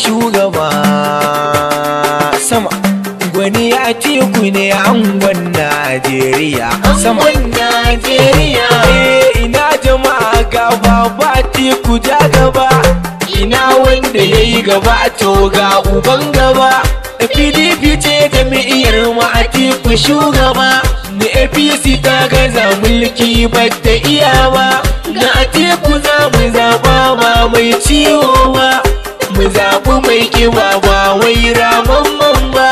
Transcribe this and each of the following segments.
shugaba sama. Gwani Atiku ne angon Najeriya sama. Najeriya Ina jama'a gaba ba Atiku ja gaba, ina wanda yayi gaba to ga uban gaba. PDP ce jami'iyar mu Atiku shugaba, na APC ta gaza mulki bata iya ba. Na Atiku za mu zaba ba mai ciwo ba, mu zaɓi mai kiba ba wai ramamman ba,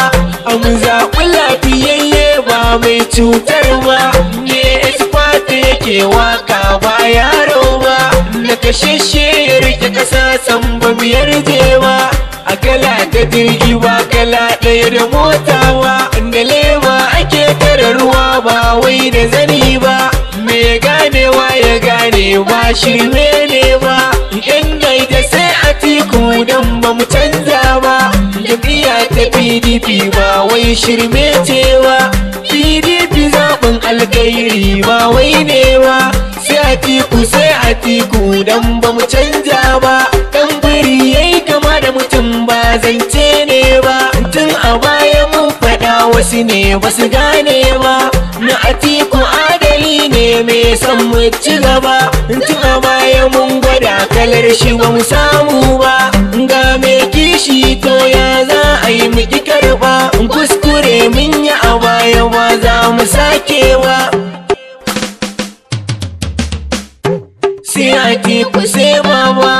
mu zaɓi lafiyayye ba mai cutar ba. Ne Esfata yake waka ba yaro ba, na kashashe ya rike ƙasa san ba mu yarje ba. A kala ta jirgi ba kala ɗaya da mota ba, da lema ake tara ruwa ba wai da zani ba. Me ganewa ya gane ba shirme ne ba, yan da sai Atiku dan ba mu canza ba. Jam'iyya ta PDP ba wai shirme ce ba, PDP zaɓin alkairi ba wai ne ba. Sai Atiku dan ba mu canja ba. Dan biri yayi kama da mutum ba zance ne ba, tun a baya mun faɗa wasu ne ba su gane ba. Na Atiku adali ne mai son mu ci gaba, tun a baya mun gwada kalar shi ba mu samu ba. Ga mai kishi to ya za a yi miki karɓa, kuskure mun yi a baya ba za mu sake ba. Sai Atiku sai baba,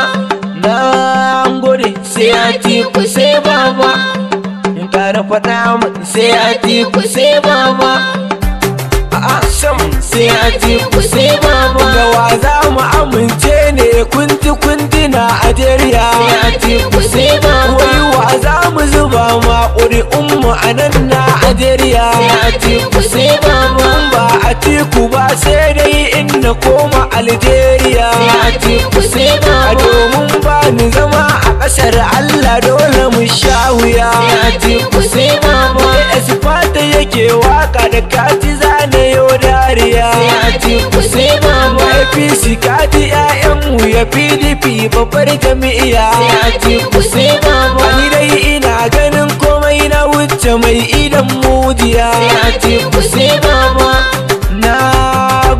na gode. Sai Atiku sai baba, in ƙara faɗa min sai Atiku sai baba. Sam sai Atiku sai baba. Gawa za mu amince ne kunti na Najeriya. Sai Atiku sai baba. Wai wa za mu zuba ma ƙuri'un mu a nan Najeriya. Sai Atiku sai baba. Ba Atiku ba sai dai in na koma Algeria. Sai Atiku sai baba. Domin ba ni zama a ƙasar Allah dole mu sha wuya. Sai Atiku sai baba. Esfata yake waka da kati zane yau dariya. Sai Atiku sai baba. APC kati 'ya'yanmu ya PDP babbar jami'iya. Sai Atiku sai baba. Ni dai ina ganin komai na wuce mai idan mujiya. Sai Atiku sai baba. Na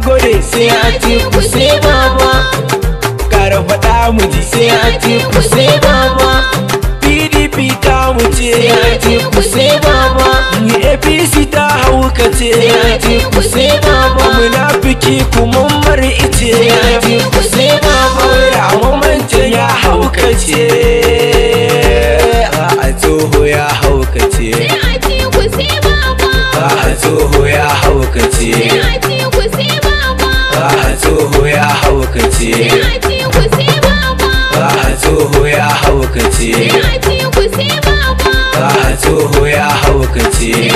gode. Sai Atiku sai baba. Kara faɗa mu ji. Sai Atiku sai baba. PDP ta mu ce. Sai Atiku sai baba. Ni APC ta haukace. Sai Atiku sai baba. Munafiki kuma mar ice. Sai Atiku sai baba. Ramamance ya haukace. A tsoho ya haukace. Sai Atiku sai baba. A tsoho ya haukace. Sai Atiku sai baba. A tsoho ya haukace. Sai Atiku sai baba. A tsoho ya haukace. Sai Atiku sai baba. A tsoho ya haukace. Sai